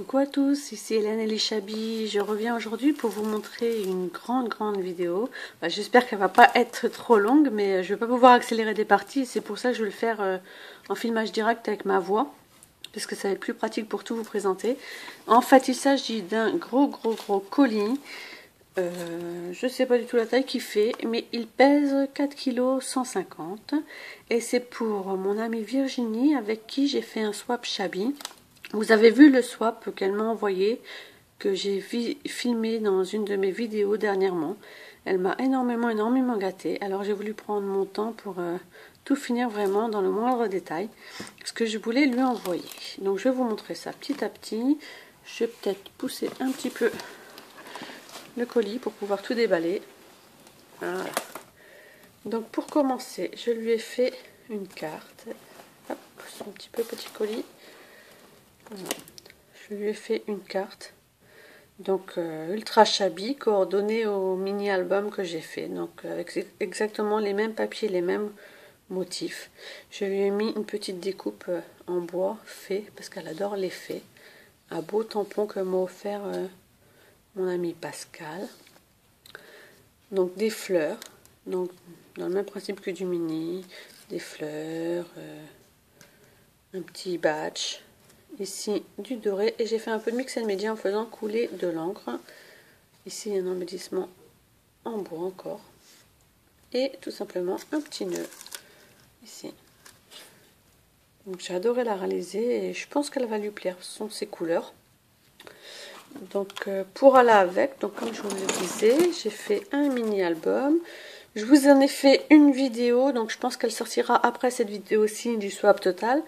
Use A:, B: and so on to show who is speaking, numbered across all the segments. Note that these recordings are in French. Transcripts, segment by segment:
A: Coucou à tous, ici Hélène Elishabi. Je reviens aujourd'hui pour vous montrer une grande vidéo. J'espère qu'elle va pas être trop longue, mais je vais pas pouvoir accélérer des parties. C'est pour ça que je vais le faire en filmage direct avec ma voix, parce que ça va être plus pratique pour tout vous présenter. En fait, il s'agit d'un gros colis. Je sais pas du tout la taille qu'il fait, mais il pèse 4 kg 150. Et c'est pour mon amie Virginie avec qui j'ai fait un swap Shabi. Vous avez vu le swap qu'elle m'a envoyé, que j'ai filmé dans une de mes vidéos dernièrement. Elle m'a énormément gâtée. Alors j'ai voulu prendre mon temps pour tout finir vraiment dans le moindre détail. Ce que je voulais lui envoyer. Donc je vais vous montrer ça petit à petit. Je vais peut-être pousser un petit peu le colis pour pouvoir tout déballer. Voilà. Donc pour commencer, je lui ai fait une carte. Hop, pousse un petit peu petit colis. Voilà. Je lui ai fait une carte, donc ultra shabby, coordonnée au mini album que j'ai fait, donc avec exactement les mêmes papiers, les mêmes motifs. Je lui ai mis une petite découpe en bois fait, parce qu'elle adore les faits. Un beau tampon que m'a offert mon ami Pascal. Donc des fleurs, donc dans le même principe que du mini, des fleurs, un petit batch. Ici du doré, et j'ai fait un peu de mix and media en faisant couler de l'encre. Ici un embellissement en bois encore, et tout simplement un petit nœud ici. Donc j'ai adoré la réaliser et je pense qu'elle va lui plaire, ce sont ses couleurs. Donc pour aller avec, donc comme je vous le disais, j'ai fait un mini album. Je vous en ai fait une vidéo, donc je pense qu'elle sortira après cette vidéo-ci du swap total.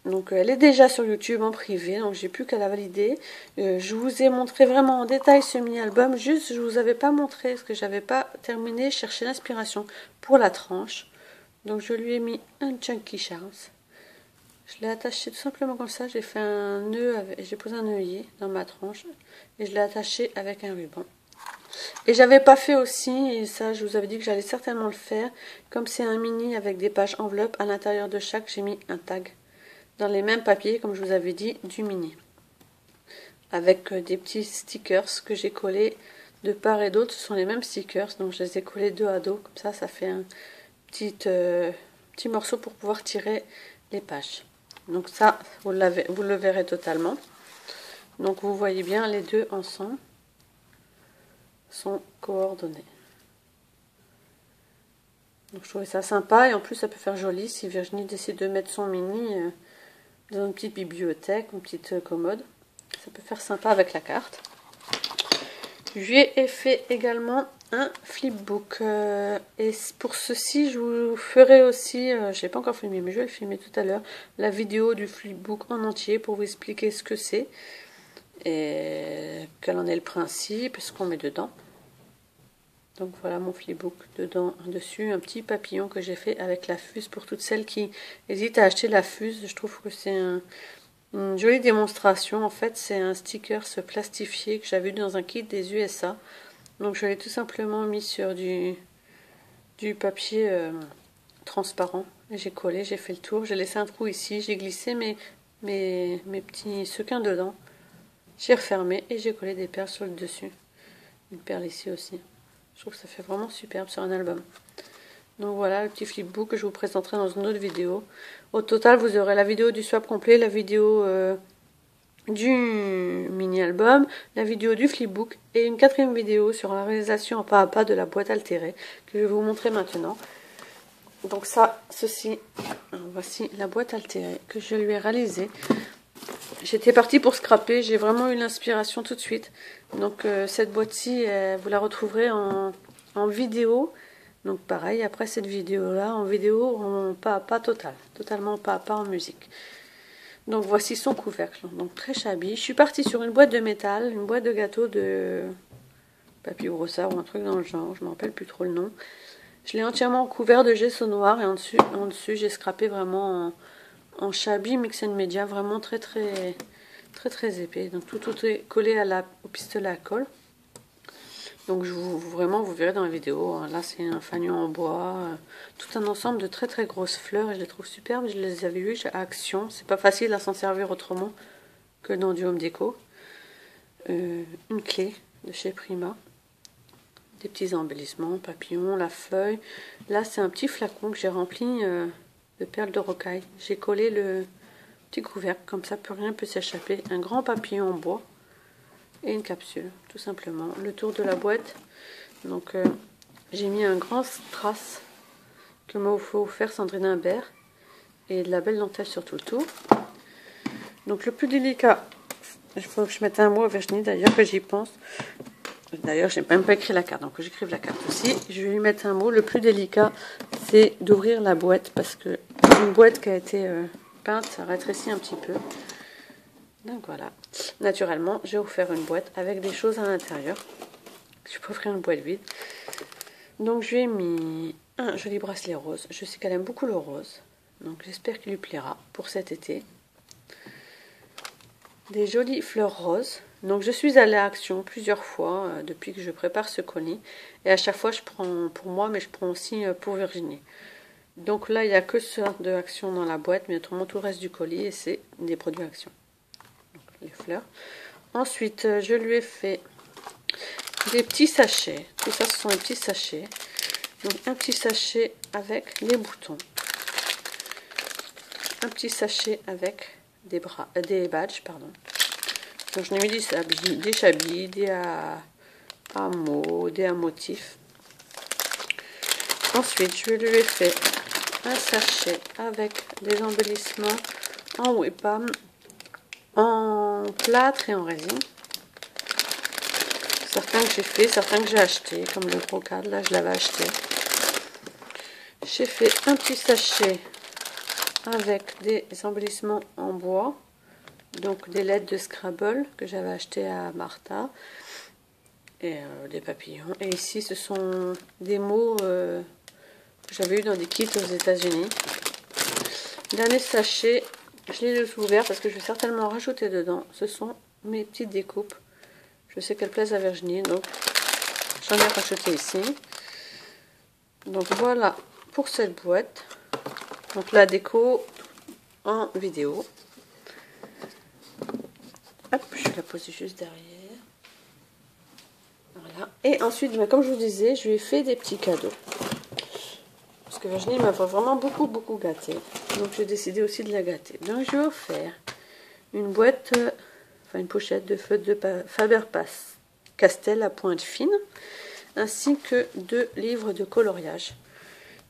A: Donc elle est déjà sur YouTube en privé, donc j'ai plus qu'à la valider. Je vous ai montré vraiment en détail ce mini-album, juste je vous avais pas montré, parce que j'avais pas terminé, chercher l'inspiration pour la tranche. Donc je lui ai mis un Chunky Charms. Je l'ai attaché tout simplement comme ça, j'ai fait un nœud, j'ai posé un œillet dans ma tranche, et je l'ai attaché avec un ruban. Et j'avais pas fait aussi, et ça je vous avais dit que j'allais certainement le faire, comme c'est un mini avec des pages enveloppes, à l'intérieur de chaque j'ai mis un tag. Dans les mêmes papiers, comme je vous avais dit, du mini. Avec des petits stickers que j'ai collés de part et d'autre. Ce sont les mêmes stickers, donc je les ai collés dos à dos. Comme ça fait un petit morceau pour pouvoir tirer les pages. Donc ça, vous le verrez totalement. Donc vous voyez bien, les deux ensemble sont coordonnés. Donc je trouvais ça sympa, et en plus ça peut faire joli si Virginie décide de mettre son mini dans une petite bibliothèque, une petite commode. Ça peut faire sympa avec la carte. Je lui ai fait également un flipbook. Et pour ceci, je vous ferai aussi, je n'ai pas encore filmé, mais je vais le filmer tout à l'heure, la vidéo du flipbook en entier pour vous expliquer ce que c'est et quel en est le principe, ce qu'on met dedans. Donc voilà mon flipbook, dedans, dessus, un petit papillon que j'ai fait avec la fuse pour toutes celles qui hésitent à acheter la fuse. Je trouve que c'est une jolie démonstration. En fait, c'est un sticker plastifié que j'avais eu dans un kit des USA. Donc je l'ai tout simplement mis sur du papier transparent. J'ai collé, j'ai fait le tour, j'ai laissé un trou ici, j'ai glissé mes petits sequins dedans. J'ai refermé et j'ai collé des perles sur le dessus. Une perle ici aussi. Je trouve que ça fait vraiment superbe sur un album. Donc voilà le petit flipbook que je vous présenterai dans une autre vidéo. Au total, vous aurez la vidéo du swap complet, la vidéo du mini-album, la vidéo du flipbook et une quatrième vidéo sur la réalisation en pas à pas de la boîte altérée que je vais vous montrer maintenant. Donc voici la boîte altérée que je lui ai réalisée. J'étais partie pour scraper, j'ai vraiment eu l'inspiration tout de suite. Donc cette boîte-ci, vous la retrouverez en vidéo. Donc pareil, après cette vidéo-là, en vidéo, en pas à pas total. Totalement pas à pas en musique. Donc voici son couvercle. Donc très shabby. Je suis partie sur une boîte de métal, une boîte de gâteau de papier brossard ou un truc dans le genre. Je ne me rappelle plus trop le nom. Je l'ai entièrement couvert de gesso noir et en dessus j'ai scrapé vraiment en shabby mix and media, vraiment très épais. Donc tout est collé au pistolet à colle. Donc vraiment vous verrez dans la vidéo. Là c'est un fanion en bois, tout un ensemble de très grosses fleurs et je les trouve superbes. Je les avais eues à Action. C'est pas facile à s'en servir autrement que dans du Home Déco. Une clé de chez Prima. Des petits embellissements, papillons, la feuille. Là, c'est un petit flacon que j'ai rempli de perles de rocaille. J'ai collé le petit couvercle, comme ça, plus rien ne peut s'échapper. Un grand papillon en bois et une capsule, tout simplement. Le tour de la boîte. Donc, j'ai mis un grand strass que m'a offert Sandrine Imbert et de la belle dentelle sur tout le tour. Donc, le plus délicat, il faut que je mette un mot à Virginie, d'ailleurs, que j'y pense. D'ailleurs, j'ai même pas écrit la carte, donc j'écrive la carte aussi. Je vais lui mettre un mot. Le plus délicat, c'est d'ouvrir la boîte, parce que une boîte qui a été peinte, ça rétrécit un petit peu. Donc voilà. Naturellement, j'ai offert une boîte avec des choses à l'intérieur. Je peux offrir une boîte vide. Donc je lui ai mis un joli bracelet rose. Je sais qu'elle aime beaucoup le rose, donc j'espère qu'il lui plaira pour cet été. Des jolies fleurs roses. Donc je suis allée à Action plusieurs fois depuis que je prépare ce colis. Et à chaque fois je prends pour moi, mais je prends aussi pour Virginie. Donc là il n'y a que ça de Action dans la boîte, mais autrement tout le reste du colis et c'est des produits Action. Donc les fleurs. Ensuite je lui ai fait des petits sachets. Tout ça ce sont des petits sachets. Donc un petit sachet avec les boutons. Un petit sachet avec des badges, pardon. Donc je n'ai mis des chabis, des hameaux, des à motifs. Ensuite, je lui ai fait un sachet avec des embellissements en webam, en plâtre et en résine. Certains que j'ai fait, certains que j'ai acheté, comme le brocade, là je l'avais acheté. J'ai fait un petit sachet avec des embellissements en bois. Donc des lettres de Scrabble que j'avais acheté à Martha et des papillons. Et ici ce sont des mots que j'avais eu dans des kits aux États-Unis. Dernier sachet, je l'ai ouvert parce que je vais certainement rajouter dedans. Ce sont mes petites découpes. Je sais qu'elles plaisent à Virginie, donc j'en ai rajouté ici. Donc voilà pour cette boîte. Donc la déco en vidéo. Hop, je vais la poser juste derrière. Voilà. Et ensuite, comme je vous disais, je lui ai fait des petits cadeaux. Parce que Virginie m'a vraiment beaucoup gâté. Donc j'ai décidé aussi de la gâter. Donc je lui ai offert une boîte, une pochette de feutres de Faber-Castell à pointe fine, ainsi que 2 livres de coloriage.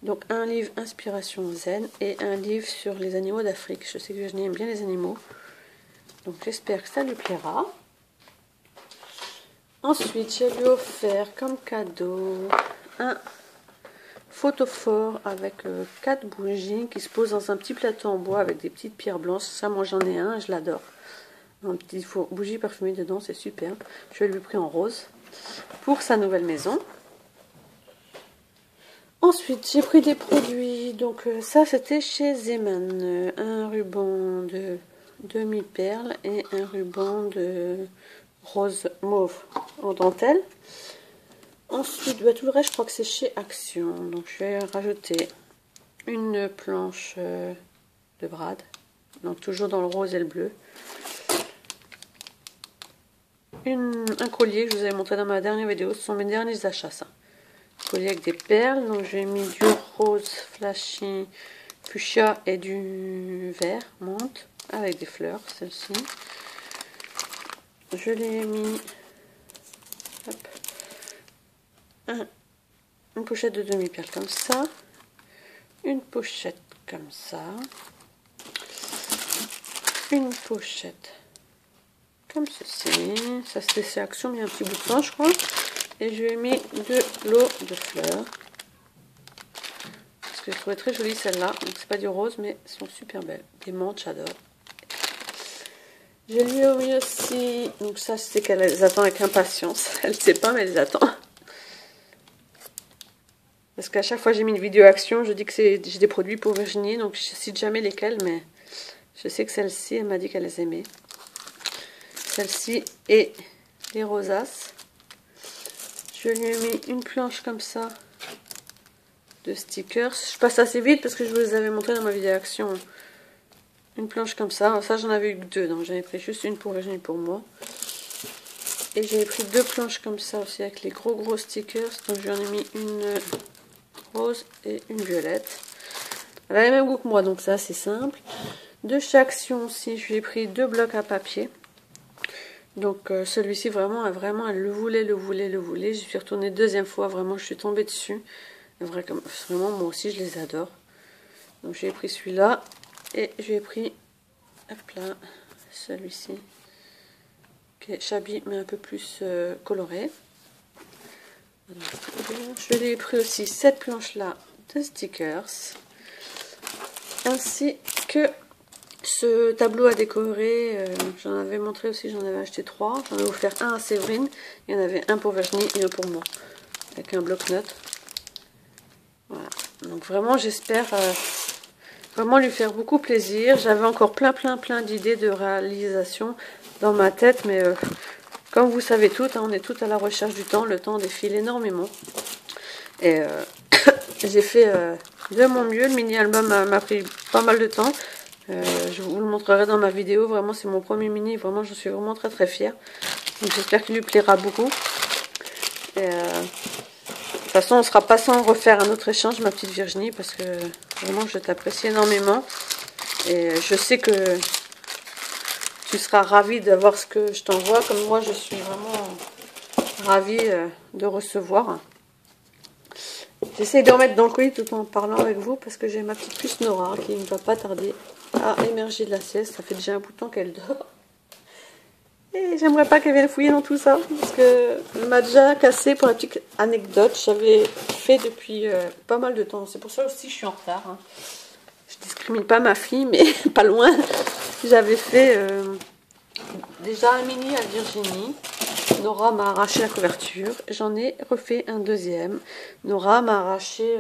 A: Donc un livre Inspiration Zen et un livre sur les animaux d'Afrique. Je sais que Virginie aime bien les animaux. Donc j'espère que ça lui plaira. Ensuite, je lui ai offert comme cadeau un photophore avec 4 bougies qui se posent dans un petit plateau en bois avec des petites pierres blanches. Ça, moi j'en ai un, je l'adore. Un petit bougie parfumée dedans, c'est superbe. Je lui ai pris en rose pour sa nouvelle maison. Ensuite, j'ai pris des produits. Donc ça, c'était chez Zeman. Un ruban de demi-perle et un ruban de rose mauve en dentelle. Ensuite, tout le reste, je crois que c'est chez Action. Donc, je vais rajouter une planche de brade. Donc, toujours dans le rose et le bleu. Un collier que je vous avais montré dans ma dernière vidéo. Ce sont mes derniers achats, ça. Collier avec des perles. Donc, j'ai mis du rose flashy fuchsia et du vert menthe avec des fleurs, celle-ci. Je l'ai mis une pochette de demi-perle comme ça, une pochette comme ça, une pochette comme ceci. Ça c'est Action, mais il y a un petit bout de temps, je crois. Et je lui ai mis de l'eau de fleurs parce que je trouvais très jolie celle-là. Donc c'est pas du rose, mais elles sont super belles. Des menthes, j'adore. Je lui ai mis aussi, donc ça c'est qu'elle les attend avec impatience. Elle ne sait pas, mais elle les attend. Parce qu'à chaque fois que j'ai mis une vidéo Action, je dis que j'ai des produits pour Virginie, donc je ne cite jamais lesquels, mais je sais que celle-ci, elle m'a dit qu'elle les aimait. Celle-ci et les rosaces. Je lui ai mis une planche comme ça de stickers. Je passe assez vite parce que je vous les avais montrés dans ma vidéo Action une planche comme ça. Ça, j'en avais eu que 2, donc j'en ai pris juste une pour Virginie pour moi. Et j'ai pris 2 planches comme ça aussi avec les gros stickers. Donc j'en ai mis une rose et une violette. Elle a les mêmes goûts que moi, donc ça c'est simple. De chez Action aussi, je lui ai pris 2 blocs à papier. Donc celui-ci vraiment, elle le voulait. Je suis retournée 2e fois, vraiment je suis tombée dessus. Vraiment moi aussi je les adore. Donc j'ai pris celui-là et j'ai pris, hop là, celui-ci. Qui est Shabby mais un peu plus coloré. Je lui ai pris aussi cette planche là de stickers. Ainsi que ce tableau à décorer, j'en avais montré aussi, j'en avais acheté 3. J'en ai offert un à Séverine, il y en avait un pour Virginie et un pour moi. Avec un bloc-notes. Voilà. Donc vraiment j'espère vraiment lui faire beaucoup plaisir. J'avais encore plein d'idées de réalisation dans ma tête, mais comme vous savez toutes, hein, on est toutes à la recherche du temps. Le temps défile énormément. Et j'ai fait de mon mieux. Le mini-album m'a pris pas mal de temps. Je vous le montrerai dans ma vidéo. Vraiment, c'est mon premier mini. Vraiment, je suis vraiment très fière. Donc, j'espère qu'il lui plaira beaucoup. Et, de toute façon, on ne sera pas sans refaire un autre échange, ma petite Virginie, parce que vraiment, je t'apprécie énormément. Et je sais que tu seras ravie d'avoir ce que je t'envoie, comme moi je suis vraiment ravie de recevoir. J'essaie de remettre dans le colis tout en parlant avec vous parce que j'ai ma petite puce Nora qui ne va pas tarder à émerger de la sieste. Ça fait déjà un bout de temps qu'elle dort. Et j'aimerais pas qu'elle vienne fouiller dans tout ça parce que m'a déjà cassé. Pour la petite anecdote, j'avais fait depuis pas mal de temps. C'est pour ça aussi que je suis en retard. Hein. Je discrimine pas ma fille, mais pas loin. J'avais fait déjà un mini à Virginie. Nora m'a arraché la couverture. J'en ai refait un deuxième. Nora m'a arraché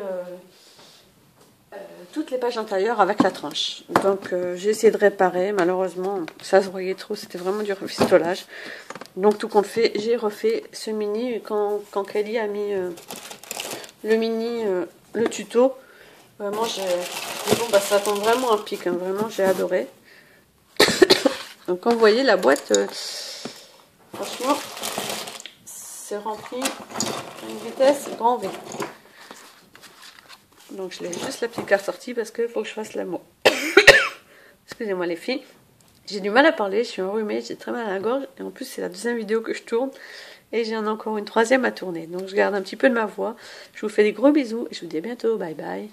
A: toutes les pages intérieures avec la tranche. Donc j'ai essayé de réparer. Malheureusement, ça se voyait trop. C'était vraiment du rafistolage. Donc tout compte fait, j'ai refait ce mini. Quand Kelly a mis le mini, le tuto, vraiment bon, bah, ça tombe vraiment à pic. Hein. Vraiment, j'ai adoré. Donc comme vous voyez, la boîte, franchement, c'est rempli à une vitesse grand V. Donc je laisse juste la petite carte sortie parce qu'il faut que je fasse l'amour. Excusez-moi les filles. J'ai du mal à parler, je suis enrhumée, j'ai très mal à la gorge. Et en plus c'est la 2e vidéo que je tourne. Et j'ai encore une 3e à tourner. Donc je garde un petit peu de ma voix. Je vous fais des gros bisous et je vous dis à bientôt. Bye bye.